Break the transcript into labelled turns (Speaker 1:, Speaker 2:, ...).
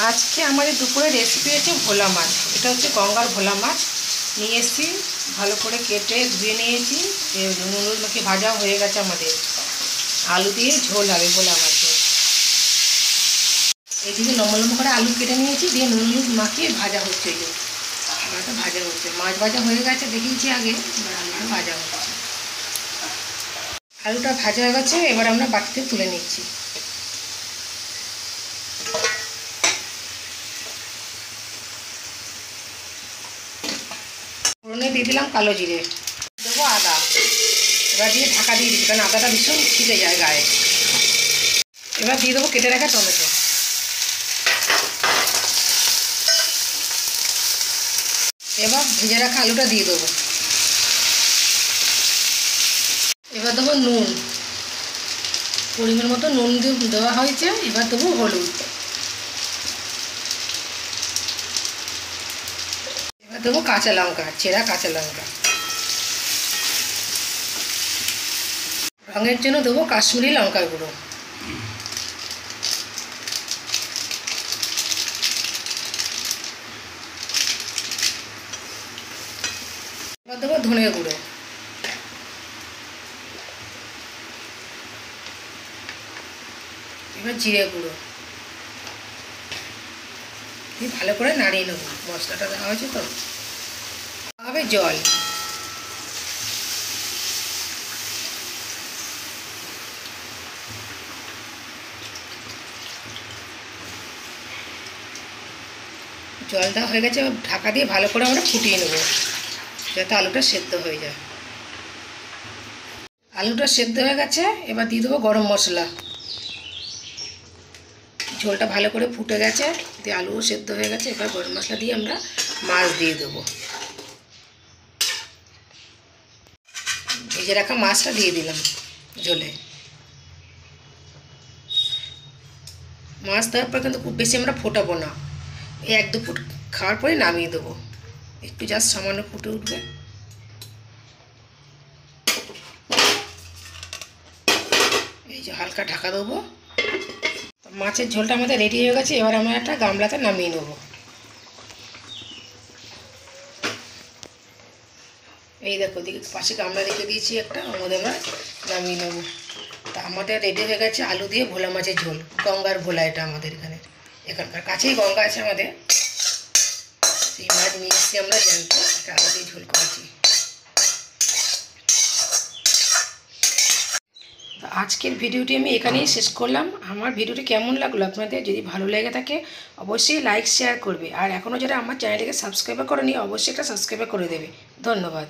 Speaker 1: আজকে আমাদের দুপুরে রেসিপি হচ্ছে ভোলা মাছ। এটা হচ্ছে গঙ্গার ভোলা মাছ নিয়ে এসেছি, ভালো করে কেটে ধুয়ে নিয়েছি। নুন হলুদ মাখিয়ে ভাজা হয়ে গেছে আমাদের। আলু দিয়ে ঝোল হবে ভোলা মাছের। এদিকে লম্বা লম্বা করে আলু কেটে নিয়েছি, দিয়ে নুন হলুদ মাখিয়ে ভাজা হচ্ছে। এই যে আলুটা ভাজা হচ্ছে, মাছ ভাজা হয়ে গেছে দেখিয়েছি আগে, এবার আলুটা ভাজা হচ্ছে। আলুটা ভাজা হয়ে গেছে, এবার আমরা বাটিতে তুলে নিচ্ছি। ফোড়নে দিয়ে দিলাম কালো জিরে, দেবো আদা। এবার দিয়ে ঢাকা দিয়ে দিচ্ছি, কারণ আদাটা ভীষণ ছিটে যায় গায়ে। এবার দিয়ে দেবো কেটে রাখা টমেটো। এবার ভেজে রাখা আলুটা দিয়ে দেবো। এবার দেবো নুন, পরিমাণ মতো নুন দেওয়া হয়েছে। এবার দেবো হলুদ। এবার দেবো কাঁচা লঙ্কা, চেরা কাঁচা লঙ্কা। রঙের জন্য দেবো কাশ্মীরি লঙ্কার গুঁড়ো। এবার দেবো ধনে গুঁড়ো। এবার জিরে গুঁড়ো দিয়ে ভালো করে নাড়িয়ে নেব। মশলাটা দেওয়া হয়েছে তো, হবে জল। জল দেওয়া হয়ে গেছে, ঢাকা দিয়ে ভালো করে আমরা ফুটিয়ে নেব, যাতে আলুটা সেদ্ধ হয়ে যায়। আলুটা সেদ্ধ হয়ে গেছে, এবার দিয়ে দেবো গরম মশলা। ঝোলটা ভালো করে ফুটে গেছে, দিয়ে আলুও সেদ্ধ হয়ে গেছে। এবার গরম মশলা দিয়ে আমরা মাছ দিয়ে দেবো। ভেজে রাখা মাছটা দিয়ে দিলাম ঝোলে। মাছ দেওয়ার পর কিন্তু খুব বেশি আমরা ফোটাবো না, এই 1-2 ফুট খাওয়ার পরে নামিয়ে দেবো। একটু জাস্ট সামান্য ফুটে উঠবে। এই যে হালকা ঢাকা দেবো। মাছের ঝোলটা আমাদের রেডি হয়ে গেছে। এবার আমরা একটা গামলাতে নামিয়ে নেবো। এই দেখো, দিকে পাশে গামলা রেখে দিয়েছি একটা, ওর মধ্যে আমরা নামিয়ে নেবো। তা আমাদের রেডি হয়ে গেছে আলু দিয়ে ভোলা মাছের ঝোল। গঙ্গার ভোলা, এটা আমাদের এখানকার কাছেই গঙ্গা আছে আমাদের, সেই মাছ নিয়ে এসেছি আমরা জ্যান্ত, একটা আলু দিয়ে ঝোল করেছি। তো আজকের ভিডিওটি আমি এখানেই শেষ করলাম। আমার ভিডিওটি কেমন লাগলো আপনাদের? যদি ভালো লেগে থাকে অবশ্যই লাইক শেয়ার করবে, আর এখনও যারা আমার চ্যানেলটিকে সাবস্ক্রাইব করেনি অবশ্যই একটা সাবস্ক্রাইব করে দেবে। ধন্যবাদ।